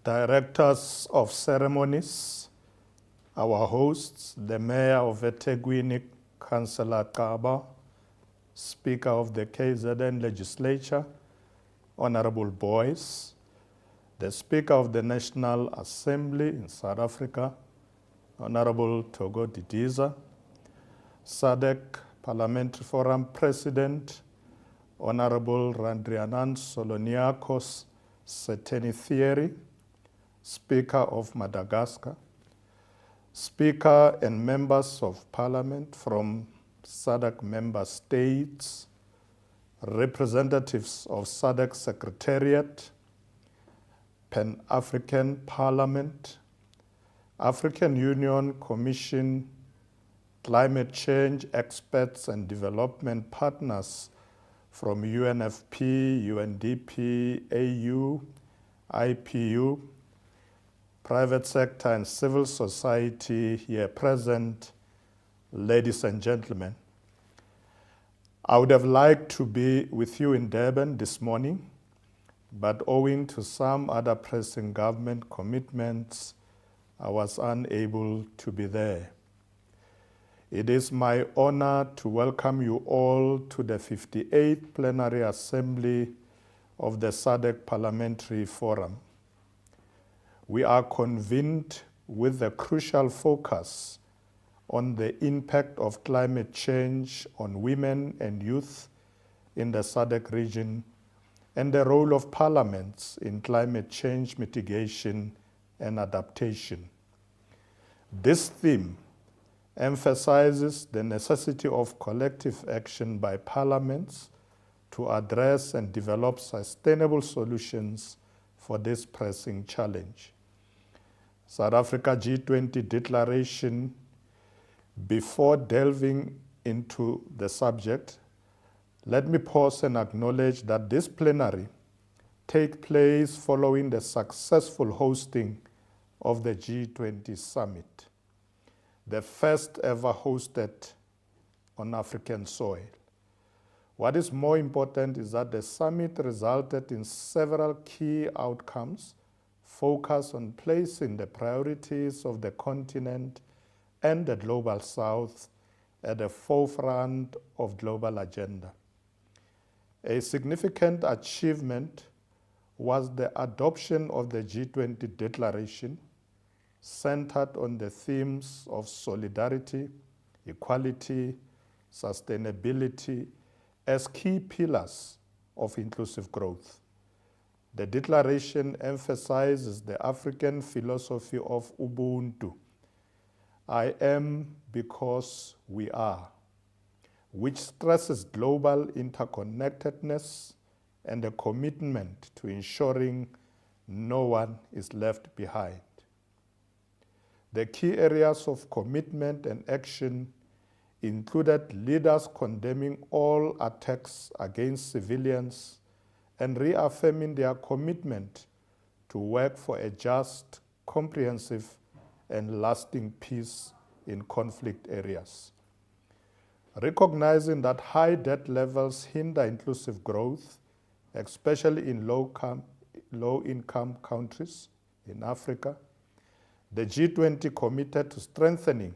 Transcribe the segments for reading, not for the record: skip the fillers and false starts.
Directors of ceremonies, our hosts, the Mayor of eThekwini, Councillor Kaba, Speaker of the KZN Legislature, Honorable Boyce, the Speaker of the National Assembly in South Africa, Honorable Togo Didiza, SADC Parliamentary Forum President, Honorable Randrianan Soloniakos Seteni-Thierry, Speaker of Madagascar, Speaker and members of Parliament from SADC member states, representatives of SADC Secretariat, Pan-African Parliament, African Union Commission, climate change experts and development partners from UNFP, UNDP, AU, IPU, private sector and civil society here present, ladies and gentlemen. I would have liked to be with you in Durban this morning, but owing to some other pressing government commitments, I was unable to be there. It is my honor to welcome you all to the 58th Plenary Assembly of the SADC Parliamentary Forum. We are convened with the crucial focus on the impact of climate change on women and youth in the SADC region and the role of parliaments in climate change mitigation and adaptation. This theme emphasizes the necessity of collective action by parliaments to address and develop sustainable solutions for this pressing challenge. South Africa G20 declaration. Before delving into the subject, let me pause and acknowledge that this plenary takes place following the successful hosting of the G20 summit, the first ever hosted on African soil. What is more important is that the summit resulted in several key outcomes focused on placing the priorities of the continent and the Global South at the forefront of global agenda. A significant achievement was the adoption of the G20 declaration centered on the themes of solidarity, equality, sustainability as key pillars of inclusive growth. The declaration emphasizes the African philosophy of Ubuntu, I am because we are, which stresses global interconnectedness and a commitment to ensuring no one is left behind. The key areas of commitment and action included leaders condemning all attacks against civilians and reaffirming their commitment to work for a just, comprehensive, and lasting peace in conflict areas. Recognizing that high debt levels hinder inclusive growth, especially in low-income countries in Africa, the G20 committed to strengthening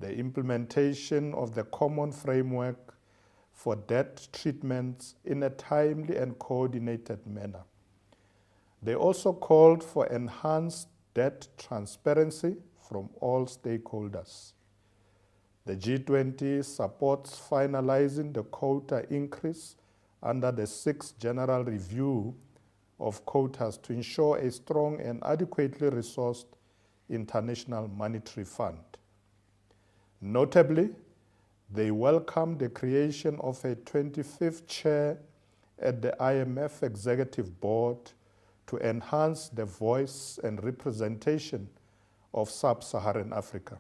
the implementation of the common framework for debt treatments in a timely and coordinated manner. They also called for enhanced debt transparency from all stakeholders. The G20 supports finalizing the quota increase under the 6th General Review of Quotas to ensure a strong and adequately resourced International Monetary Fund. Notably, they welcomed the creation of a 25th chair at the IMF Executive Board to enhance the voice and representation of sub-Saharan Africa.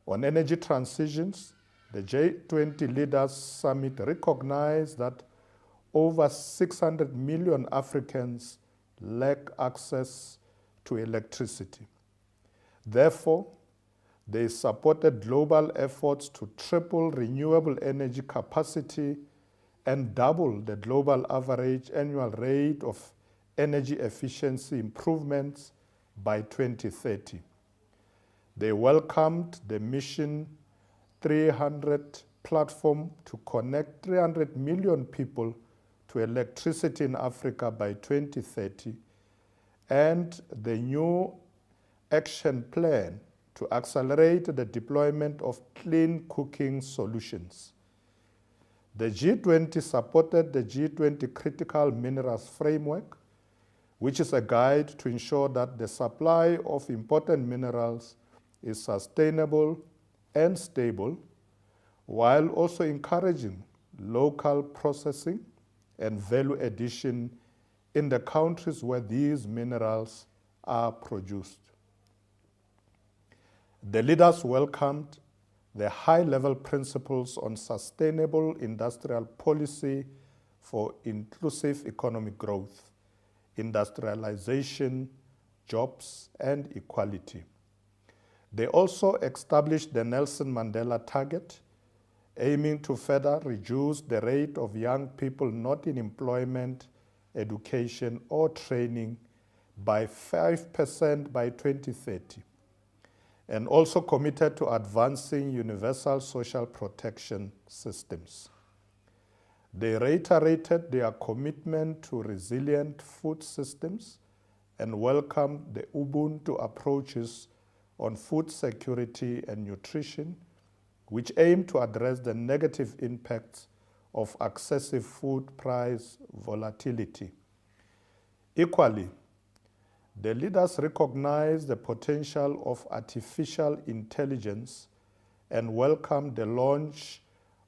On energy transitions, the G20 Leaders Summit recognized that over 600 million Africans lack access to electricity. Therefore, they supported global efforts to triple renewable energy capacity and double the global average annual rate of energy efficiency improvements by 2030. They welcomed the Mission 300 platform to connect 300 million people to electricity in Africa by 2030, and the new action plan to accelerate the deployment of clean cooking solutions. The G20 supported the G20 Critical Minerals Framework, which is a guide to ensure that the supply of important minerals is sustainable and stable, while also encouraging local processing and value addition in the countries where these minerals are produced. The leaders welcomed the high-level principles on sustainable industrial policy for inclusive economic growth, industrialization, jobs, and equality. They also established the Nelson Mandela target, aiming to further reduce the rate of young people not in employment, education, or training by 5% by 2030, and also committed to advancing universal social protection systems. They reiterated their commitment to resilient food systems and welcomed the Ubuntu approaches on food security and nutrition, which aim to address the negative impacts of excessive food price volatility. Equally, the leaders recognize the potential of artificial intelligence and welcome the launch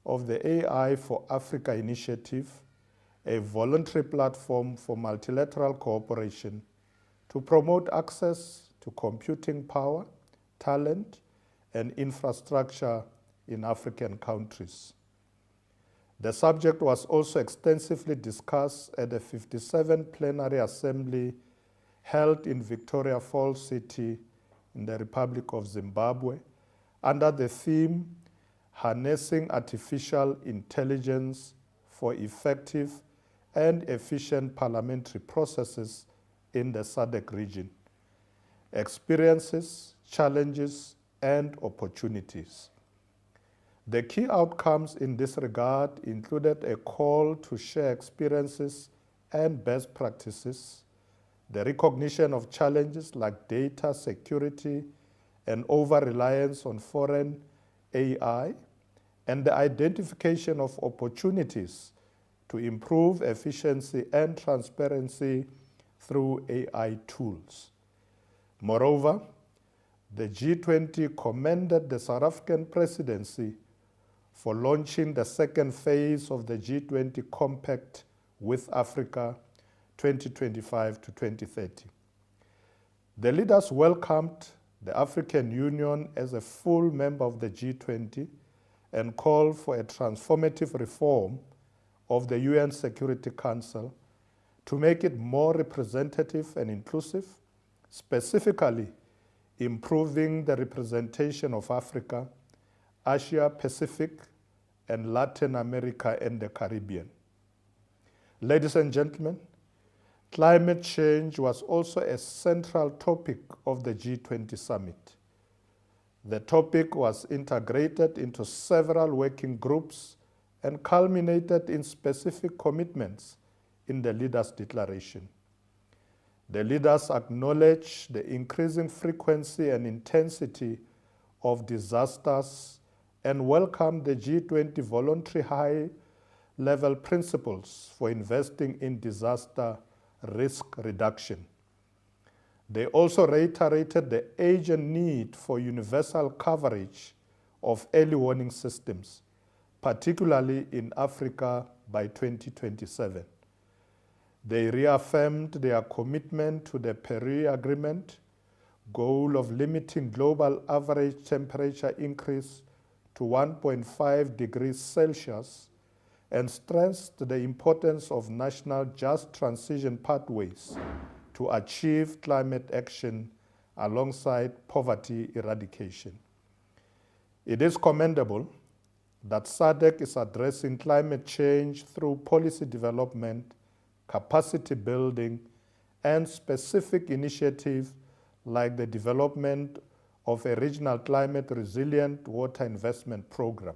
of the AI for Africa initiative, a voluntary platform for multilateral cooperation to promote access to computing power, talent, and infrastructure in African countries. The subject was also extensively discussed at the 57th Plenary Assembly held in Victoria Falls City in the Republic of Zimbabwe under the theme, Harnessing Artificial Intelligence for Effective and Efficient Parliamentary Processes in the SADC region, Experiences, Challenges, and Opportunities. The key outcomes in this regard included a call to share experiences and best practices, the recognition of challenges like data security and over-reliance on foreign AI, and the identification of opportunities to improve efficiency and transparency through AI tools. Moreover, the G20 commended the South African presidency for launching the second phase of the G20 Compact with Africa 2025 to 2030. The leaders welcomed the African Union as a full member of the G20 and called for a transformative reform of the UN Security Council to make it more representative and inclusive, specifically improving the representation of Africa, Asia Pacific, and Latin America and the Caribbean. Ladies and gentlemen, climate change was also a central topic of the G20 summit. The topic was integrated into several working groups and culminated in specific commitments in the leaders' declaration. The leaders acknowledged the increasing frequency and intensity of disasters and welcomed the G20 voluntary high-level principles for investing in disaster risk reduction. They also reiterated the urgent need for universal coverage of early warning systems, particularly in Africa by 2027. They reaffirmed their commitment to the Paris Agreement goal of limiting global average temperature increase to 1.5 degrees Celsius and stressed the importance of national just transition pathways to achieve climate action alongside poverty eradication. It is commendable that SADC is addressing climate change through policy development, capacity building, and specific initiatives like the development of a regional climate resilient water investment program.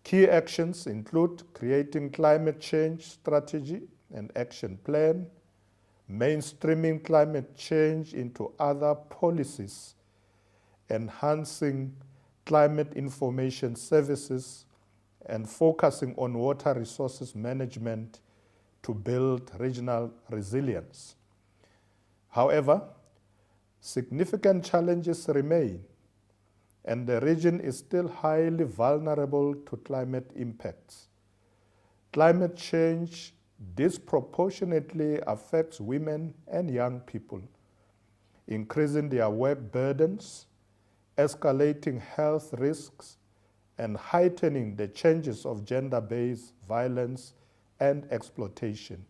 Key actions include creating climate change strategy and action plan, mainstreaming climate change into other policies, enhancing climate information services, and focusing on water resources management to build regional resilience. However, significant challenges remain, and the region is still highly vulnerable to climate impacts. Climate change disproportionately affects women and young people, increasing their work burdens, escalating health risks, and heightening the changes of gender-based violence and exploitation.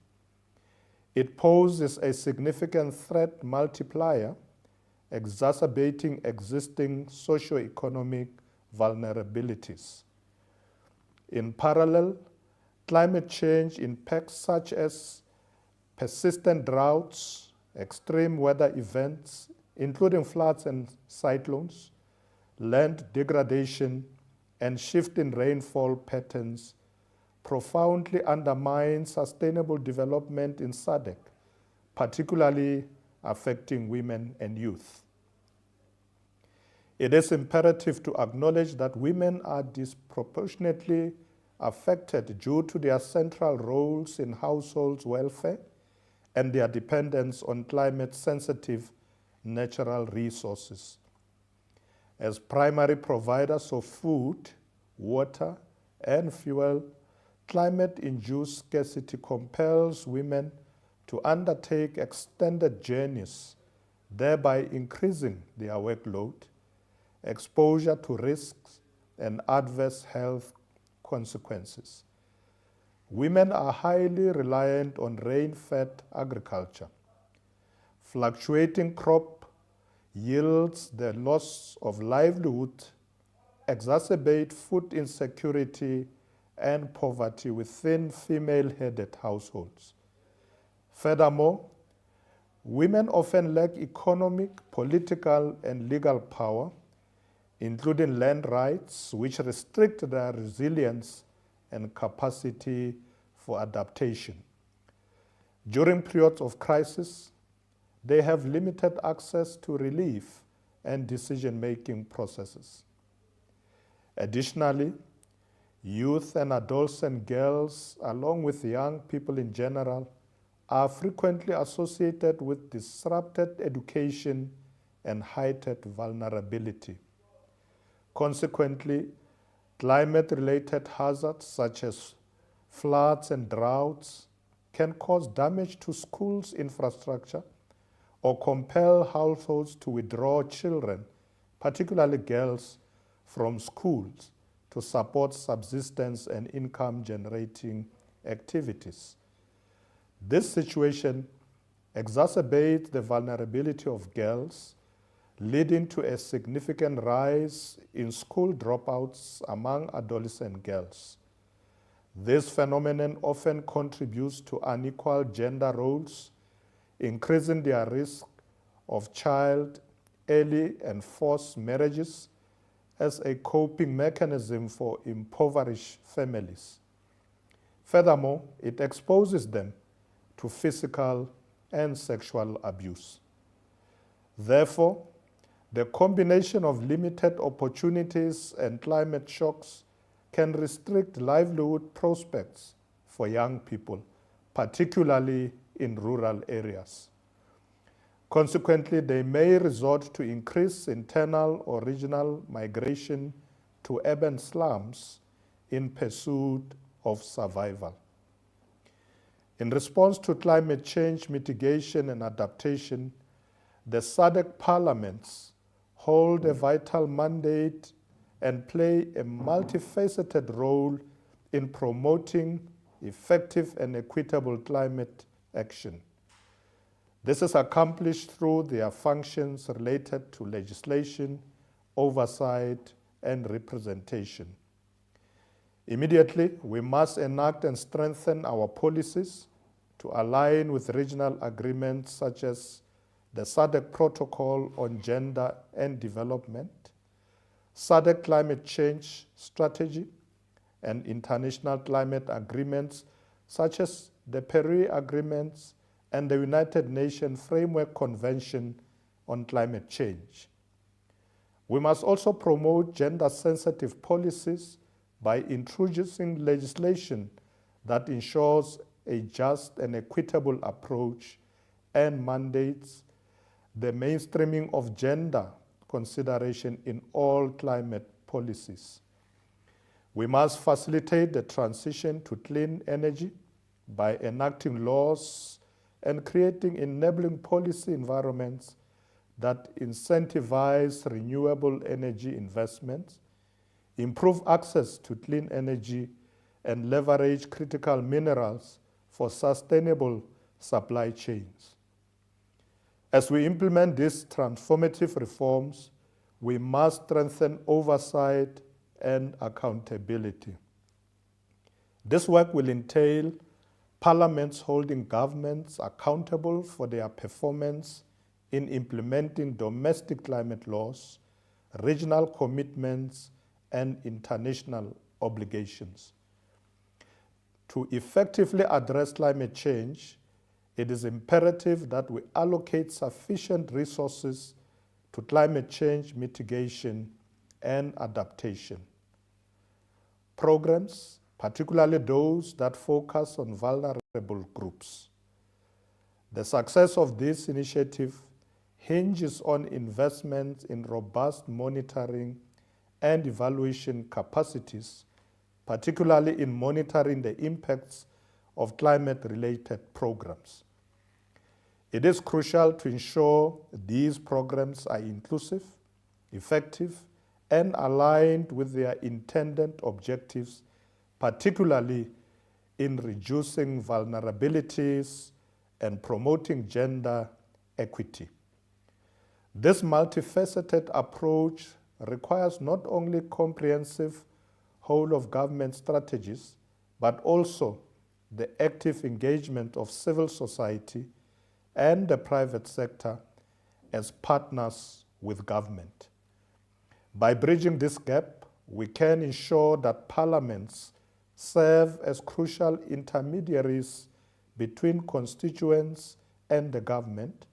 It poses a significant threat multiplier, exacerbating existing socio-economic vulnerabilities. In parallel, climate change impacts such as persistent droughts, extreme weather events, including floods and cyclones, land degradation, and shifting rainfall patterns profoundly undermine sustainable development in SADC, particularly affecting women and youth. It is imperative to acknowledge that women are disproportionately affected due to their central roles in household welfare and their dependence on climate-sensitive natural resources. As primary providers of food, water, and fuel, climate-induced scarcity compels women to undertake extended journeys, thereby increasing their workload, exposure to risks, and adverse health consequences. Women are highly reliant on rain-fed agriculture. Fluctuating crop yields, the loss of livelihood, exacerbate food insecurity and poverty within female-headed households. Furthermore, women often lack economic, political, and legal power, including land rights, which restrict their resilience and capacity for adaptation. During periods of crisis, they have limited access to relief and decision-making processes. Additionally, youth and adolescent girls, along with young people in general, are frequently associated with disrupted education and heightened vulnerability. Consequently, climate-related hazards such as floods and droughts can cause damage to schools' infrastructure or compel households to withdraw children, particularly girls, from schools to support subsistence and income-generating activities. This situation exacerbates the vulnerability of girls, leading to a significant rise in school dropouts among adolescent girls. This phenomenon often contributes to unequal gender roles, increasing their risk of child, early, and forced marriages as a coping mechanism for impoverished families. Furthermore, it exposes them to physical and sexual abuse. Therefore, the combination of limited opportunities and climate shocks can restrict livelihood prospects for young people, particularly in rural areas. Consequently, they may resort to increased internal or regional migration to urban slums in pursuit of survival. In response to climate change mitigation and adaptation, the SADC parliaments hold a vital mandate and play a multifaceted role in promoting effective and equitable climate action. This is accomplished through their functions related to legislation, oversight, and representation. Immediately, we must enact and strengthen our policies, to align with regional agreements such as the SADC Protocol on Gender and Development, SADC Climate Change Strategy, and international climate agreements such as the Paris Agreements and the United Nations Framework Convention on Climate Change. We must also promote gender-sensitive policies by introducing legislation that ensures a just and equitable approach and mandates the mainstreaming of gender consideration in all climate policies. We must facilitate the transition to clean energy by enacting laws and creating enabling policy environments that incentivize renewable energy investments, improve access to clean energy, and leverage critical minerals for sustainable supply chains. As we implement these transformative reforms, we must strengthen oversight and accountability. This work will entail parliaments holding governments accountable for their performance in implementing domestic climate laws, regional commitments, and international obligations. To effectively address climate change, it is imperative that we allocate sufficient resources to climate change mitigation and adaptation. Programs, particularly those that focus on vulnerable groups. The success of this initiative hinges on investments in robust monitoring and evaluation capacities, particularly in monitoring the impacts of climate-related programs. It is crucial to ensure these programs are inclusive, effective, and aligned with their intended objectives, particularly in reducing vulnerabilities and promoting gender equity. This multifaceted approach requires not only comprehensive whole-of-government strategies, but also the active engagement of civil society and the private sector as partners with government. By bridging this gap, we can ensure that parliaments serve as crucial intermediaries between constituents and the government,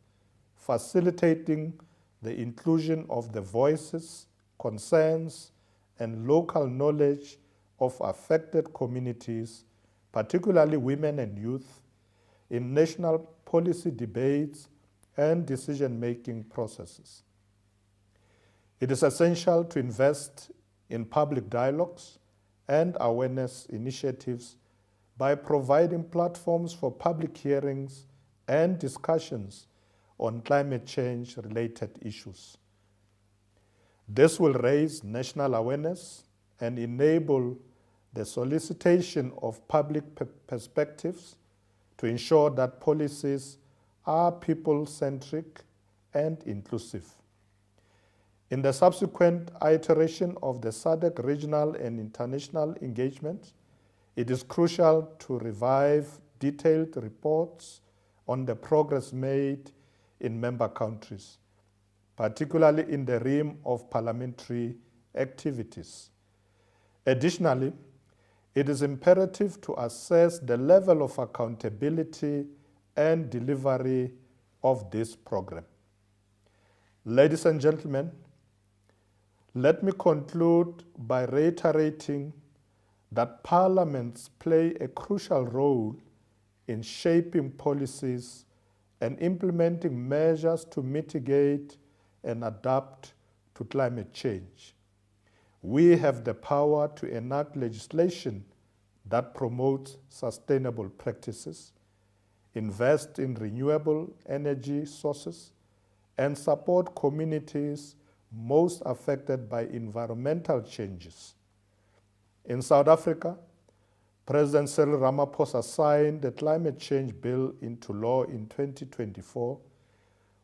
facilitating the inclusion of the voices, concerns, and local knowledge of affected communities, particularly women and youth, in national policy debates and decision-making processes. It is essential to invest in public dialogues and awareness initiatives by providing platforms for public hearings and discussions on climate change-related issues. This will raise national awareness and enable the solicitation of public perspectives to ensure that policies are people-centric and inclusive. In the subsequent iteration of the SADC regional and international engagement, it is crucial to revive detailed reports on the progress made in member countries, particularly in the realm of parliamentary activities. Additionally, it is imperative to assess the level of accountability and delivery of this program. Ladies and gentlemen, let me conclude by reiterating that parliaments play a crucial role in shaping policies and implementing measures to mitigate and adapt to climate change. We have the power to enact legislation that promotes sustainable practices, invest in renewable energy sources, and support communities most affected by environmental changes. In South Africa, President Cyril Ramaphosa signed the Climate Change Bill into law in 2024,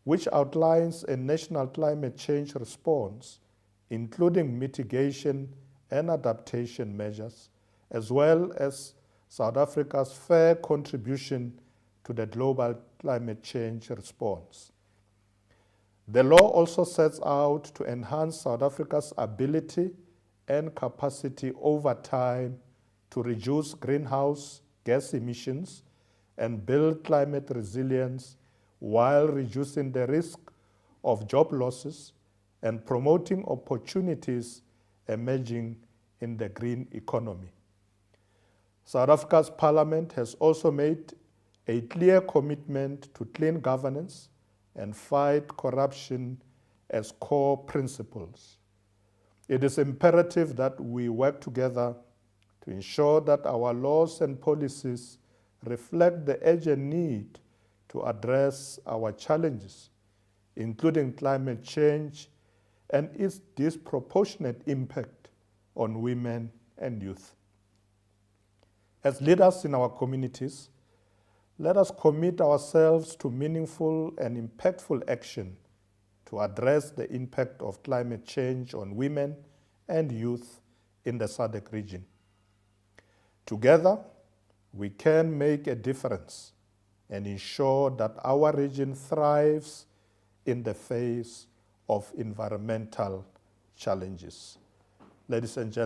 which outlines a national climate change response, including mitigation and adaptation measures, as well as South Africa's fair contribution to the global climate change response. The law also sets out to enhance South Africa's ability and capacity over time to reduce greenhouse gas emissions and build climate resilience while reducing the risk of job losses and promoting opportunities emerging in the green economy. South Africa's Parliament has also made a clear commitment to clean governance and fight corruption as core principles. It is imperative that we work together to ensure that our laws and policies reflect the urgent need to address our challenges, including climate change and its disproportionate impact on women and youth. As leaders in our communities, let us commit ourselves to meaningful and impactful action to address the impact of climate change on women and youth in the SADC region. Together, we can make a difference and ensure that our region thrives in the face of environmental challenges. Ladies and gentlemen,